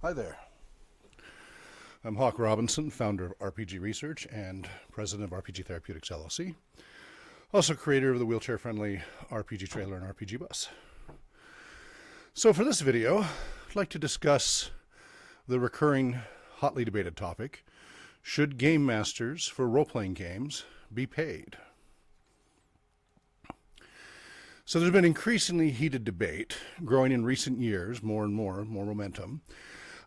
Hi there. I'm Hawk Robinson, founder of RPG Research and president of RPG Therapeutics LLC. Also creator of the wheelchair-friendly RPG trailer and RPG bus. So for this video, I'd like to discuss the recurring, hotly debated topic: should game masters for role-playing games be paid? So there's been increasingly heated debate, growing in recent years, more momentum,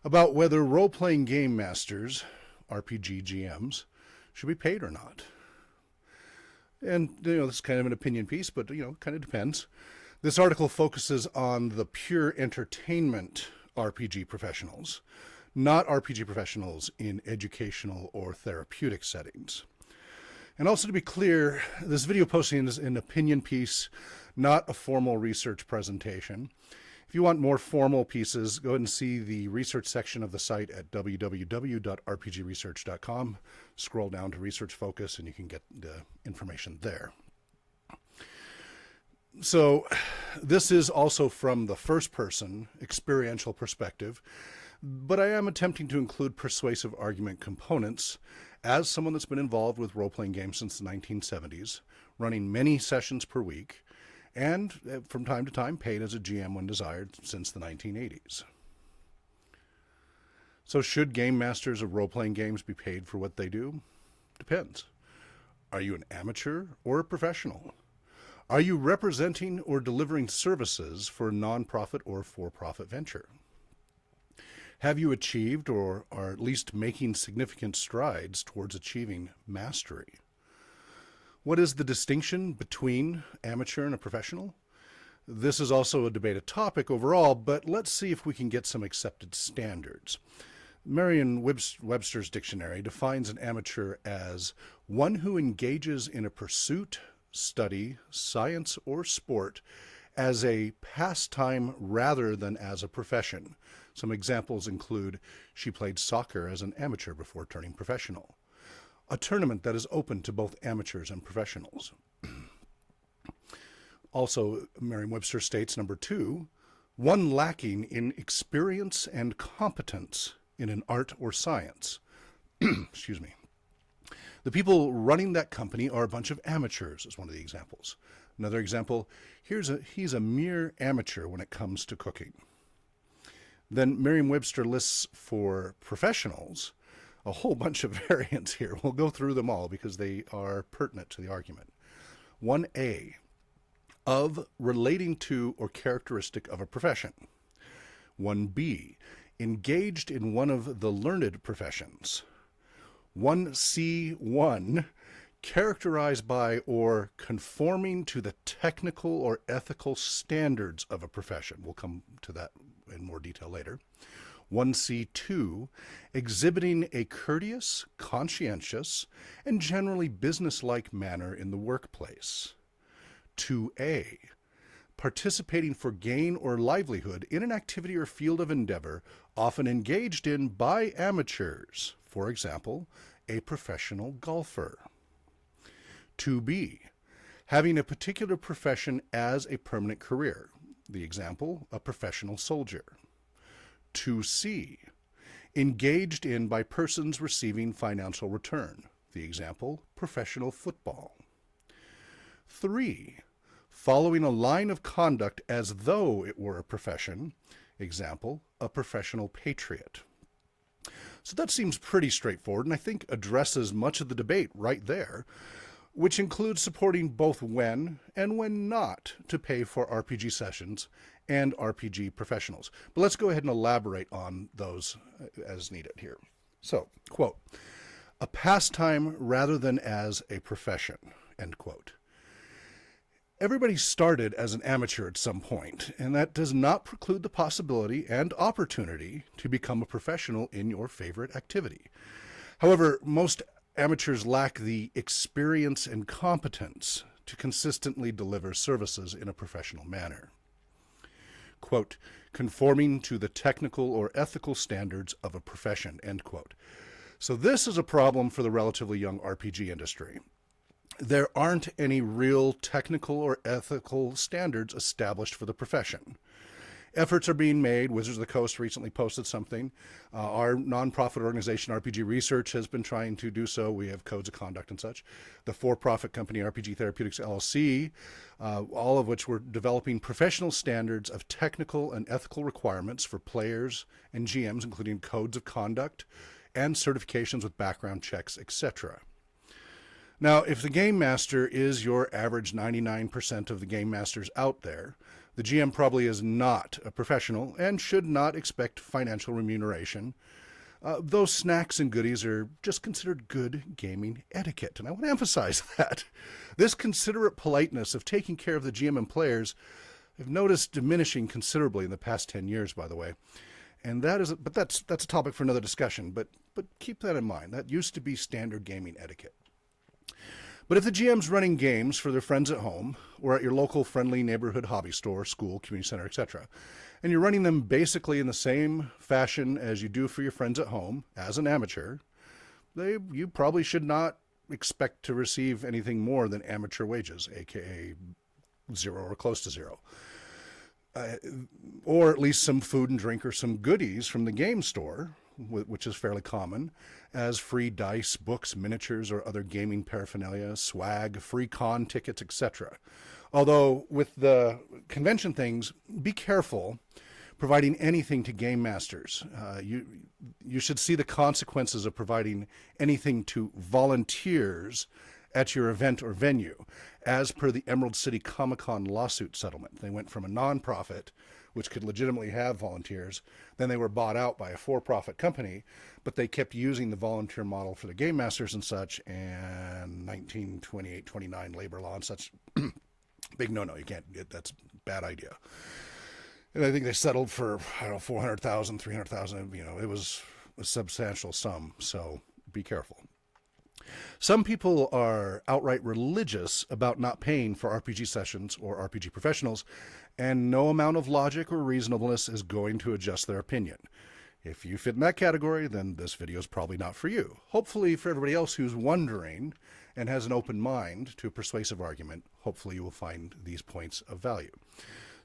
about whether role-playing game masters, RPG GMs, should be paid or not. And, this is kind of an opinion piece, but, kind of depends. This article focuses on the pure entertainment RPG professionals, not RPG professionals in educational or therapeutic settings. And also, to be clear, this video posting is an opinion piece, not a formal research presentation. If you want more formal pieces, go ahead and see the research section of the site at www.rpgresearch.com. Scroll down to Research Focus and you can get the information there. So this is also from the first-person experiential perspective, but I am attempting to include persuasive argument components as someone that's been involved with role-playing games since the 1970s, running many sessions per week, and from time to time paid as a GM when desired since the 1980s. So should game masters of role-playing games be paid for what they do? Depends. Are you an amateur or a professional? Are you representing or delivering services for a nonprofit or for-profit venture? Have you achieved or are at least making significant strides towards achieving mastery? What is the distinction between amateur and a professional? This is also a debated topic overall, but let's see if we can get some accepted standards. Merriam-Webster's dictionary defines an amateur as one who engages in a pursuit, study, science, or sport as a pastime rather than as a profession. Some examples include: she played soccer as an amateur before turning professional. A tournament that is open to both amateurs and professionals. Also, Merriam-Webster states, number 2, one lacking in experience and competence in an art or science. Excuse me. The people running that company are a bunch of amateurs, is one of the examples. Another example, he's a mere amateur when it comes to cooking. Then Merriam-Webster lists for professionals a whole bunch of variants here. We'll go through them all because they are pertinent to the argument. 1A, of, relating to, or characteristic of a profession. 1B, engaged in one of the learned professions. 1C1, characterized by or conforming to the technical or ethical standards of a profession. We'll come to that in more detail later. 1C2, exhibiting a courteous, conscientious, and generally businesslike manner in the workplace. 2A, participating for gain or livelihood in an activity or field of endeavor often engaged in by amateurs, for example, a professional golfer. 2B, having a particular profession as a permanent career, the example, a professional soldier. 2C, engaged in by persons receiving financial return, the example, professional football. 3, following a line of conduct as though it were a profession, example, a professional patriot. So that seems pretty straightforward, and I think addresses much of the debate right there, which includes supporting both when and when not to pay for RPG sessions and RPG professionals. But let's go ahead and elaborate on those as needed here. So, quote, a pastime rather than as a profession, end quote. Everybody started as an amateur at some point, and that does not preclude the possibility and opportunity to become a professional in your favorite activity. However, most amateurs lack the experience and competence to consistently deliver services in a professional manner. Quote, conforming to the technical or ethical standards of a profession, end quote. So this is a problem for the relatively young RPG industry. There aren't any real technical or ethical standards established for the profession. Efforts are being made. Wizards of the Coast recently posted something. Our nonprofit organization, RPG Research, has been trying to do so. We have codes of conduct and such. The for-profit company, RPG Therapeutics, LLC, all of which were developing professional standards of technical and ethical requirements for players and GMs, including codes of conduct and certifications with background checks, etc. Now, if the Game Master is your average 99% of the Game Masters out there, the GM probably is not a professional and should not expect financial remuneration. Those snacks and goodies are just considered good gaming etiquette, and I want to emphasize that. This considerate politeness of taking care of the GM and players I've noticed diminishing considerably in the past 10 years, by the way. And that's a topic for another discussion, but keep that in mind. That used to be standard gaming etiquette. But if the GM's running games for their friends at home or at your local friendly neighborhood hobby store, school, community center, etc., and you're running them basically in the same fashion as you do for your friends at home as an amateur, you probably should not expect to receive anything more than amateur wages, aka zero or close to zero. Or at least some food and drink or some goodies from the game store, which is fairly common, as free dice, books, miniatures, or other gaming paraphernalia, swag, free con tickets, etc. Although with the convention things, be careful providing anything to game masters. You should see the consequences of providing anything to volunteers at your event or venue, as per the Emerald City Comic-Con lawsuit settlement. They went from a nonprofit, which could legitimately have volunteers, then they were bought out by a for-profit company, but they kept using the volunteer model for the game masters and such, and 1928-29 labor law and such. Big no-no, you can't, that's a bad idea. And I think they settled for, I don't know, 400,000, 300,000, it was a substantial sum, so be careful. Some people are outright religious about not paying for RPG sessions or RPG professionals, and no amount of logic or reasonableness is going to adjust their opinion. If you fit in that category, then this video is probably not for you. Hopefully for everybody else who's wondering and has an open mind to a persuasive argument, hopefully you will find these points of value.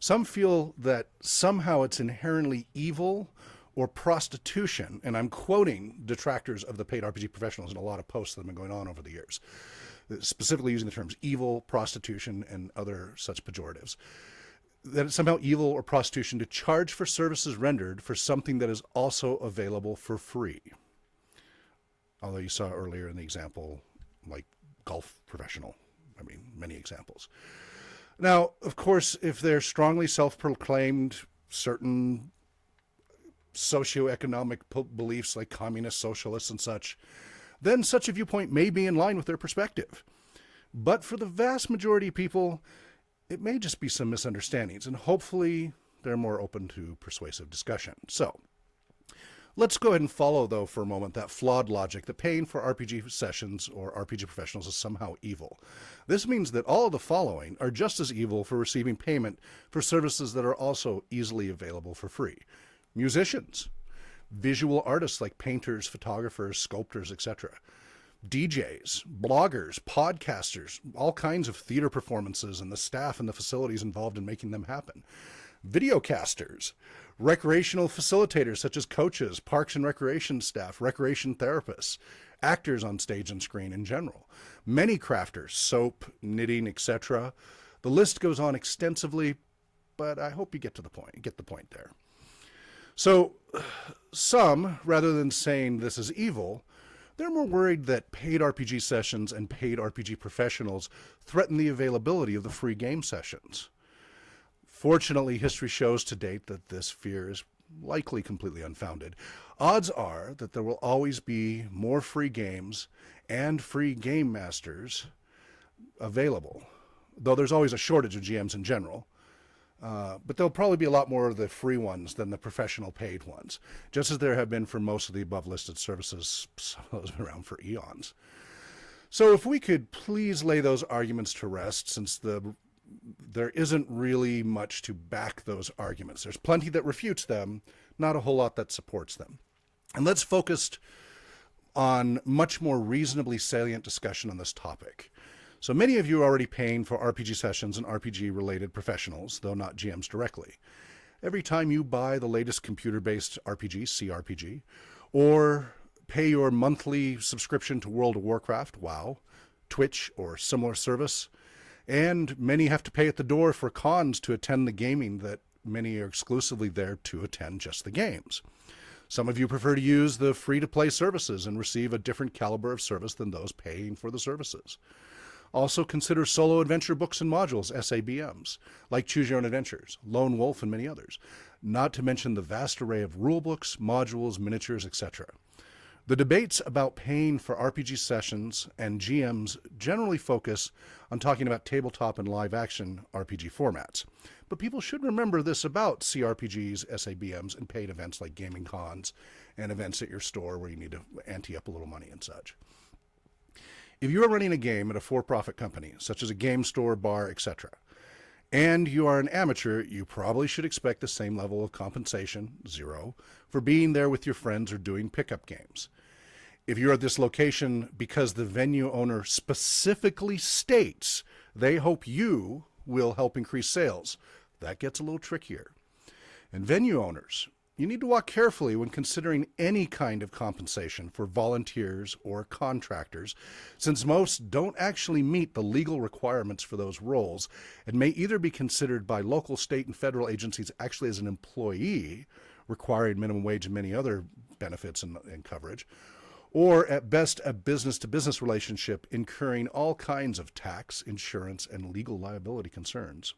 Some feel that somehow it's inherently evil or prostitution, and I'm quoting detractors of the paid RPG professionals in a lot of posts that have been going on over the years, specifically using the terms evil, prostitution, and other such pejoratives, that it's somehow evil or prostitution to charge for services rendered for something that is also available for free. Although you saw earlier in the example, like golf professional, many examples. Now, of course, if they're strongly self-proclaimed certain socioeconomic beliefs like communist, socialists, and such, then such a viewpoint may be in line with their perspective. But for the vast majority of people, it may just be some misunderstandings, and hopefully they're more open to persuasive discussion. So, let's go ahead and follow, though, for a moment, that flawed logic that paying for RPG sessions or RPG professionals is somehow evil. This means that all of the following are just as evil for receiving payment for services that are also easily available for free. Musicians, visual artists like painters, photographers, sculptors, etc., DJs, bloggers, podcasters, all kinds of theater performances, and the staff and the facilities involved in making them happen. Videocasters, recreational facilitators such as coaches, parks and recreation staff, recreation therapists, actors on stage and screen in general, many crafters, soap, knitting, etc. The list goes on extensively, but I hope you get the point there. So some, rather than saying this is evil, they're more worried that paid RPG sessions and paid RPG professionals threaten the availability of the free game sessions. Fortunately, history shows to date that this fear is likely completely unfounded. Odds are that there will always be more free games and free game masters available, though there's always a shortage of GMs in general. But there'll probably be a lot more of the free ones than the professional paid ones, just as there have been for most of the above listed services. Some of those have been around for eons. So if we could please lay those arguments to rest, since there isn't really much to back those arguments. There's plenty that refutes them, not a whole lot that supports them. And let's focus on much more reasonably salient discussion on this topic. So many of you are already paying for RPG sessions and RPG-related professionals, though not GMs directly. every time you buy the latest computer-based RPG, CRPG, or pay your monthly subscription to World of Warcraft, WoW, Twitch, or similar service. And many have to pay at the door for cons to attend the gaming that many are exclusively there to attend just the games. Some of you prefer to use the free-to-play services and receive a different caliber of service than those paying for the services. Also consider solo adventure books and modules, SABMs, like Choose Your Own Adventures, Lone Wolf, and many others, not to mention the vast array of rulebooks, modules, miniatures, etc. The debates about paying for RPG sessions and GMs generally focus on talking about tabletop and live-action RPG formats. But people should remember this about CRPGs, SABMs, and paid events like gaming cons and events at your store where you need to ante up a little money and such. If you are running a game at a for-profit company, such as a game store, bar, etc., and you are an amateur, you probably should expect the same level of compensation, 0, for being there with your friends or doing pickup games. If you're at this location because the venue owner specifically states they hope you will help increase sales, that gets a little trickier. And venue owners, you need to walk carefully when considering any kind of compensation for volunteers or contractors, since most don't actually meet the legal requirements for those roles and may either be considered by local, state, and federal agencies actually as an employee, requiring minimum wage and many other benefits and coverage, or at best a business-to-business relationship incurring all kinds of tax, insurance, and legal liability concerns.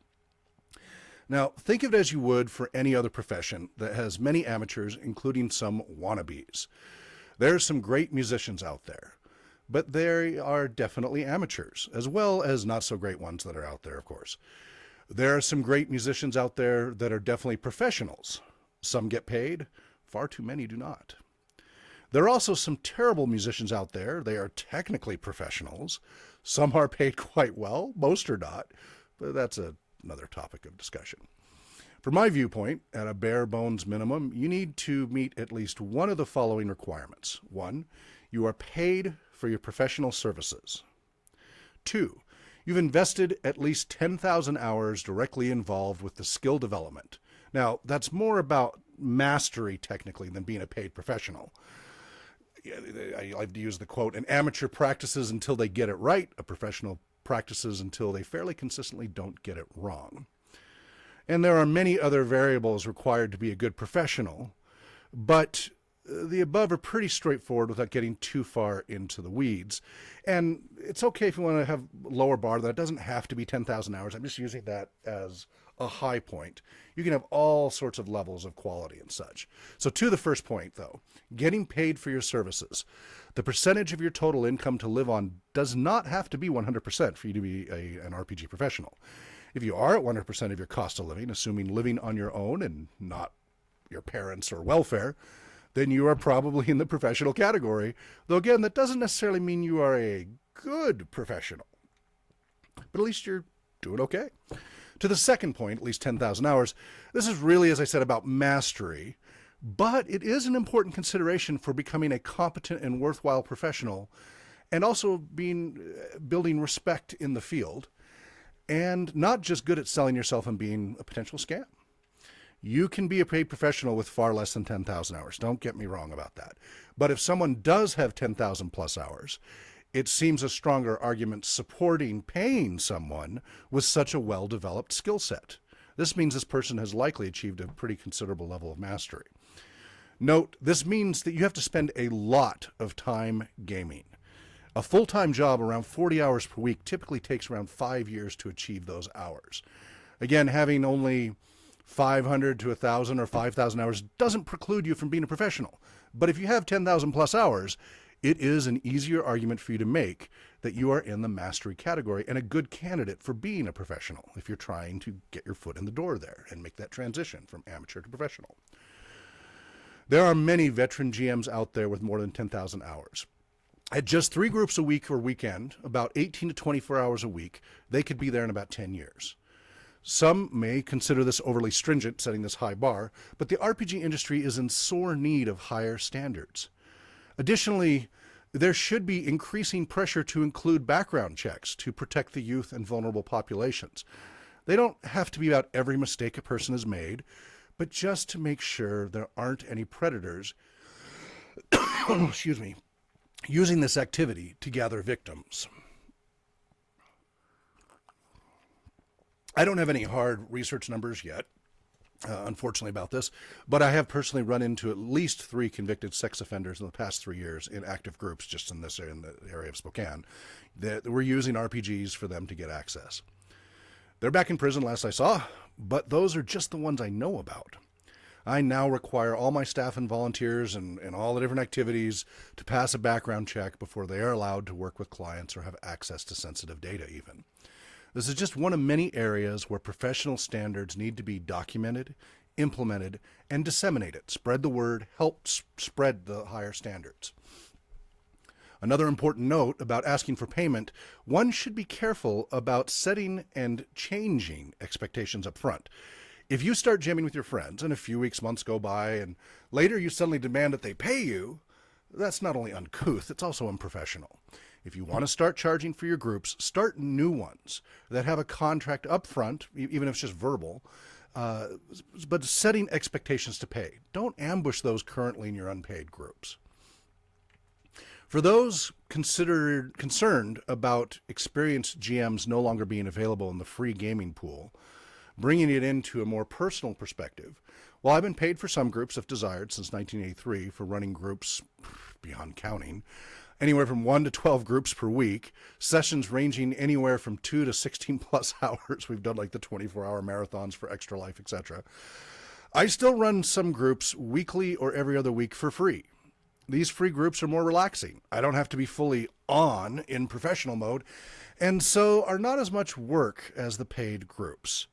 Now, think of it as you would for any other profession that has many amateurs, including some wannabes. There are some great musicians out there, but they are definitely amateurs, as well as not so great ones that are out there, of course. There are some great musicians out there that are definitely professionals. Some get paid, far too many do not. There are also some terrible musicians out there. They are technically professionals. Some are paid quite well, most are not, but that's another topic of discussion. From my viewpoint, at a bare bones minimum, you need to meet at least one of the following requirements. 1, you are paid for your professional services. 2, you've invested at least 10,000 hours directly involved with the skill development. Now, that's more about mastery technically than being a paid professional. I like to use the quote, an amateur practices until they get it right, a professional practices until they fairly consistently don't get it wrong. And there are many other variables required to be a good professional, but the above are pretty straightforward without getting too far into the weeds. And it's okay if you want to have a lower bar. That doesn't have to be 10,000 hours. I'm just using that as a high point. You can have all sorts of levels of quality and such. So to the first point, though, getting paid for your services. The percentage of your total income to live on does not have to be 100% for you to be an RPG professional. If you are at 100% of your cost of living, assuming living on your own and not your parents or welfare, then you are probably in the professional category. Though again, that doesn't necessarily mean you are a good professional. But at least you're doing okay. To the second point, at least 10,000 hours, this is really, as I said, about mastery, but it is an important consideration for becoming a competent and worthwhile professional, and also building respect in the field, and not just good at selling yourself and being a potential scam. You can be a paid professional with far less than 10,000 hours. Don't get me wrong about that. But if someone does have 10,000 plus hours, it seems a stronger argument supporting paying someone with such a well-developed skill set. This means this person has likely achieved a pretty considerable level of mastery. Note, this means that you have to spend a lot of time gaming. A full-time job around 40 hours per week typically takes around 5 years to achieve those hours. Again, having only 500 to 1,000 or 5,000 hours doesn't preclude you from being a professional. But if you have 10,000 plus hours, it is an easier argument for you to make that you are in the mastery category and a good candidate for being a professional if you're trying to get your foot in the door there and make that transition from amateur to professional. There are many veteran GMs out there with more than 10,000 hours. At just 3 groups a week or weekend, about 18 to 24 hours a week, they could be there in about 10 years. Some may consider this overly stringent, setting this high bar, but the RPG industry is in sore need of higher standards. Additionally, there should be increasing pressure to include background checks to protect the youth and vulnerable populations. They don't have to be about every mistake a person has made, but just to make sure there aren't any predators, excuse me, using this activity to gather victims. I don't have any hard research numbers yet, unfortunately, about this, but I have personally run into at least 3 convicted sex offenders in the past 3 years in active groups just in the area of Spokane that were using RPGs for them to get access. They're back in prison last I saw, but those are just the ones I know about. I now require all my staff and volunteers and all the different activities to pass a background check before they are allowed to work with clients or have access to sensitive data even. This is just one of many areas where professional standards need to be documented, implemented, and disseminated. Spread the word, help spread the higher standards. Another important note about asking for payment, one should be careful about setting and changing expectations up front. If you start jamming with your friends and a few weeks, months go by, and later you suddenly demand that they pay you, that's not only uncouth, it's also unprofessional. If you want to start charging for your groups, start new ones that have a contract up front, even if it's just verbal, but setting expectations to pay. Don't ambush those currently in your unpaid groups. For those concerned about experienced GMs no longer being available in the free gaming pool, bringing it into a more personal perspective, while I've been paid for some groups if desired since 1983 for running groups beyond counting, anywhere from 1 to 12 groups per week, sessions ranging anywhere from 2 to 16 plus hours. We've done like the 24-hour marathons for Extra Life, etc. I still run some groups weekly or every other week for free. These free groups are more relaxing. I don't have to be fully on in professional mode, and so are not as much work as the paid groups.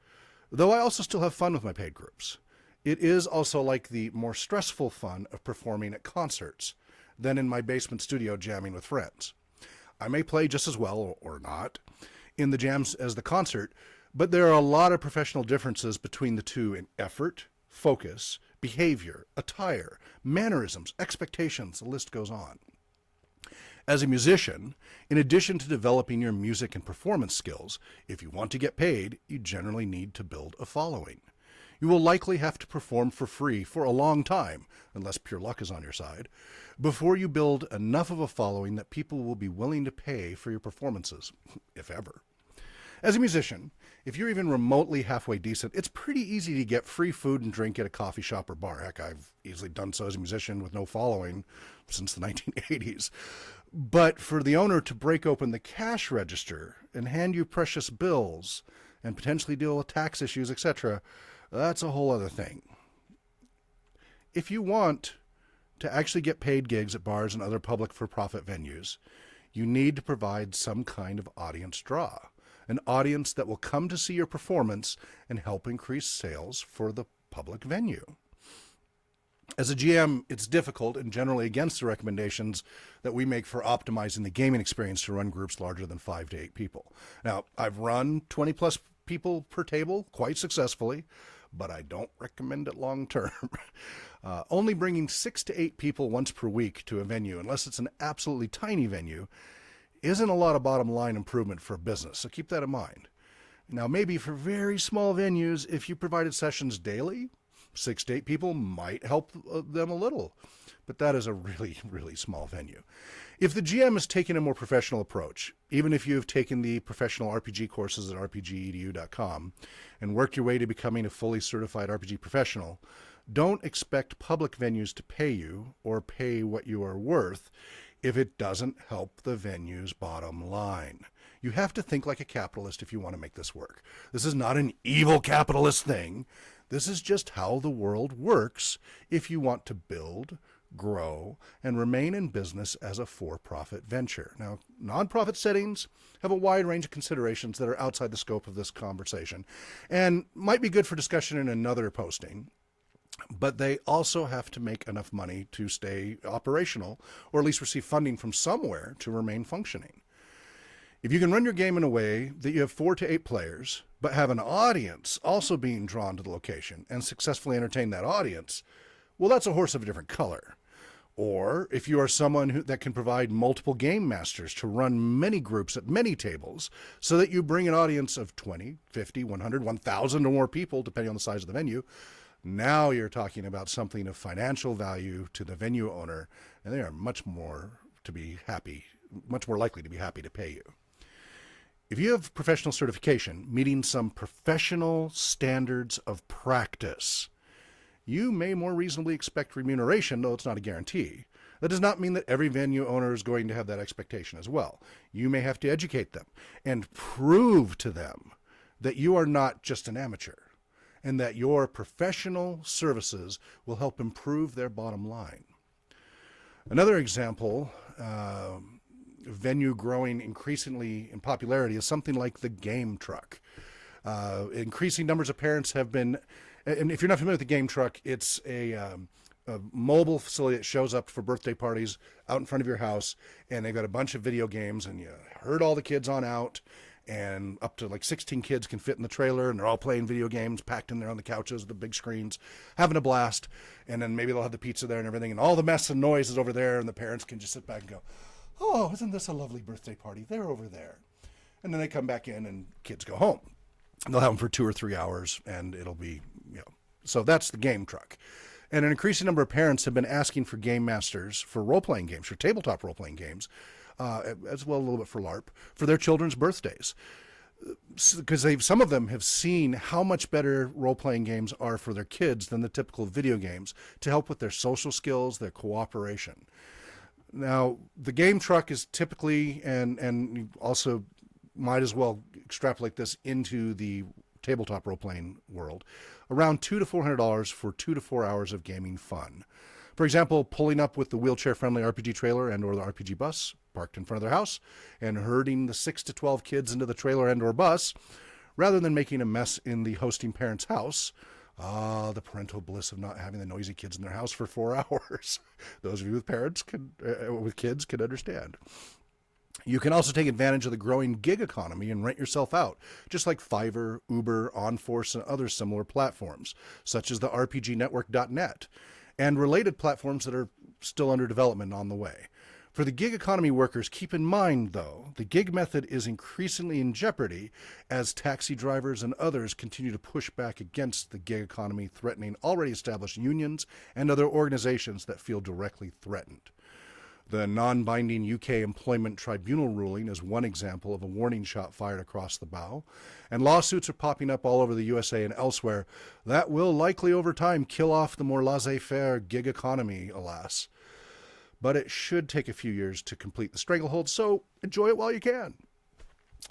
Though I also still have fun with my paid groups. It is also like the more stressful fun of performing at concerts than in my basement studio jamming with friends. I may play just as well, or not, in the jams as the concert, but there are a lot of professional differences between the two in effort, focus, behavior, attire, mannerisms, expectations, the list goes on. As a musician, in addition to developing your music and performance skills, if you want to get paid, you generally need to build a following. You will likely have to perform for free for a long time, unless pure luck is on your side, before you build enough of a following that people will be willing to pay for your performances, if ever. As a musician, if you're even remotely halfway decent, it's pretty easy to get free food and drink at a coffee shop or bar. Heck, I've easily done so as a musician with no following since the 1980s. But for the owner to break open the cash register and hand you precious bills and potentially deal with tax issues, etc., that's a whole other thing. If you want to actually get paid gigs at bars and other public for-profit venues, you need to provide some kind of audience draw, an audience that will come to see your performance and help increase sales for the public venue. As a GM, it's difficult and generally against the recommendations that we make for optimizing the gaming experience to run groups larger than 5 to 8 people. Now, I've run 20 plus people per table quite successfully, but I don't recommend it long term. Only bringing 6 to 8 people once per week to a venue, unless it's an absolutely tiny venue, isn't a lot of bottom line improvement for a business, so keep that in mind. Now, maybe for very small venues, if you provided sessions daily, 6 to 8 people might help them a little, but that is a really, really small venue. If the GM has taken a more professional approach, even if you have taken the professional RPG courses at rpgedu.com and worked your way to becoming a fully certified RPG professional, don't expect public venues to pay you or pay what you are worth if it doesn't help the venue's bottom line. You have to think like a capitalist if you want to make this work. This is not an evil capitalist thing. This is just how the world works if you want to build, grow, and remain in business as a for-profit venture. Now, nonprofit settings have a wide range of considerations that are outside the scope of this conversation and might be good for discussion in another posting, but they also have to make enough money to stay operational or at least receive funding from somewhere to remain functioning. If you can run your game in a way that you have 4 to 8 players, but have an audience also being drawn to the location and successfully entertain that audience, well, that's a horse of a different color. Or if you are someone that can provide multiple game masters to run many groups at many tables so that you bring an audience of 20, 50, 100, 1,000 or more people, depending on the size of the venue, Now you're talking about something of financial value to the venue owner, and they are much more likely to be happy to pay you. If you have professional certification, meeting some professional standards of practice, you may more reasonably expect remuneration, though it's not a guarantee. That does not mean that every venue owner is going to have that expectation as well. You may have to educate them and prove to them that you are not just an amateur and that your professional services will help improve their bottom line. Another example, venue growing increasingly in popularity, is something like the game truck. Increasing numbers of parents have been, and if you're not familiar with the game truck, it's a mobile facility that shows up for birthday parties out in front of your house, and they've got a bunch of video games, and you herd all the kids on out, and up to like 16 kids can fit in the trailer, and they're all playing video games, packed in there on the couches, the big screens, having a blast, and then maybe they'll have the pizza there and everything, and all the mess and noise is over there, and the parents can just sit back and go, oh, isn't this a lovely birthday party? They're over there. And then they come back in, and kids go home. And they'll have them for 2 or 3 hours, and it'll be, so that's the game truck. And an increasing number of parents have been asking for game masters for role-playing games, for tabletop role-playing games, as well a little bit for LARP, for their children's birthdays. Because some of them have seen how much better role-playing games are for their kids than the typical video games to help with their social skills, their cooperation. Now, the game truck is typically, and you also might as well extrapolate this into the tabletop role-playing world, around $200 to $400 for 2 to 4 hours of gaming fun. For example, pulling up with the wheelchair-friendly RPG trailer and or the RPG bus parked in front of their house and herding the 6 to 12 kids into the trailer and or bus, rather than making a mess in the hosting parent's house. The parental bliss of not having the noisy kids in their house for 4 hours. Those of you with kids can understand. You can also take advantage of the growing gig economy and rent yourself out, just like Fiverr, Uber, OnForce, and other similar platforms, such as the RPGnetwork.net, and related platforms that are still under development on the way. For the gig economy workers, keep in mind, though, the gig method is increasingly in jeopardy as taxi drivers and others continue to push back against the gig economy, threatening already established unions and other organizations that feel directly threatened. The non-binding UK Employment Tribunal ruling is one example of a warning shot fired across the bow, and lawsuits are popping up all over the USA and elsewhere that will likely over time kill off the more laissez-faire gig economy, alas. But it should take a few years to complete the stranglehold, so enjoy it while you can.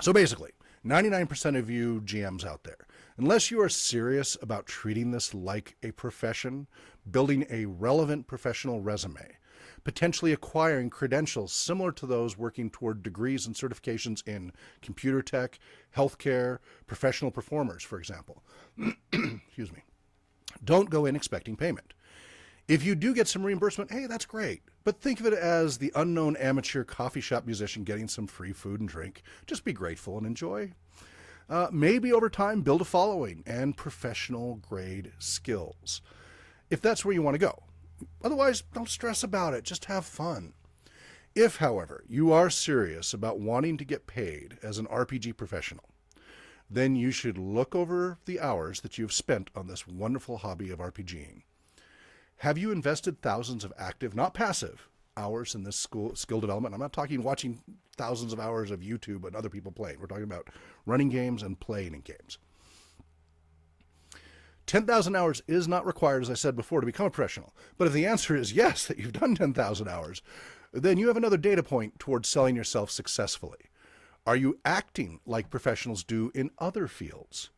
So basically, 99% of you GMs out there, unless you are serious about treating this like a profession, building a relevant professional resume, potentially acquiring credentials similar to those working toward degrees and certifications in computer tech, healthcare, professional performers, for example. Excuse me. Don't go in expecting payment. If you do get some reimbursement, hey, that's great. But think of it as the unknown amateur coffee shop musician getting some free food and drink. Just be grateful and enjoy. Maybe over time, build a following and professional grade skills, if that's where you want to go. Otherwise, don't stress about it. Just have fun. If, however, you are serious about wanting to get paid as an RPG professional, then you should look over the hours that you have spent on this wonderful hobby of RPGing. Have you invested thousands of active, not passive, hours in this skill development? I'm not talking watching thousands of hours of YouTube and other people playing. We're talking about running games and playing in games. 10,000 hours is not required, as I said before, to become a professional. But if the answer is yes, that you've done 10,000 hours, then you have another data point towards selling yourself successfully. Are you acting like professionals do in other fields?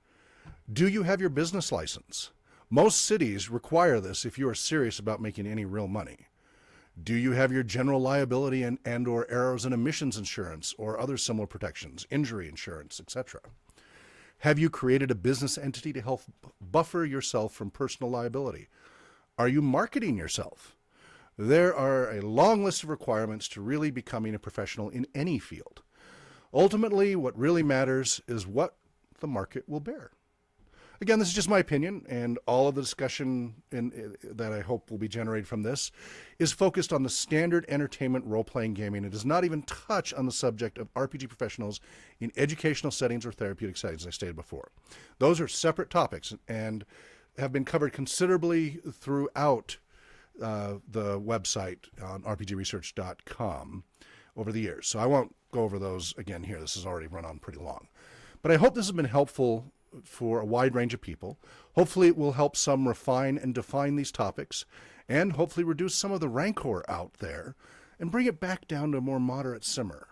Do you have your business license? Most cities require this if you are serious about making any real money. Do you have your general liability and or errors and emissions insurance or other similar protections, injury insurance, etc.? Have you created a business entity to help buffer yourself from personal liability? Are you marketing yourself? There are a long list of requirements to really becoming a professional in any field. Ultimately, what really matters is what the market will bear. Again, this is just my opinion, and all of the discussion that I hope will be generated from this is focused on the standard entertainment role-playing gaming. It does not even touch on the subject of RPG professionals in educational settings or therapeutic settings, as I stated before. Those are separate topics, and have been covered considerably throughout the website on rpgresearch.com over the years. So I won't go over those again here. This has already run on pretty long. But I hope this has been helpful for a wide range of people. Hopefully it will help some refine and define these topics, and hopefully reduce some of the rancor out there and bring it back down to a more moderate simmer.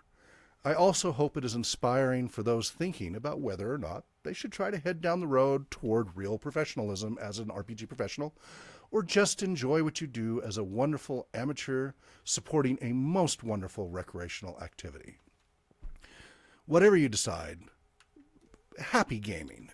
I also hope it is inspiring for those thinking about whether or not they should try to head down the road toward real professionalism as an RPG professional, or just enjoy what you do as a wonderful amateur supporting a most wonderful recreational activity. Whatever you decide, happy gaming.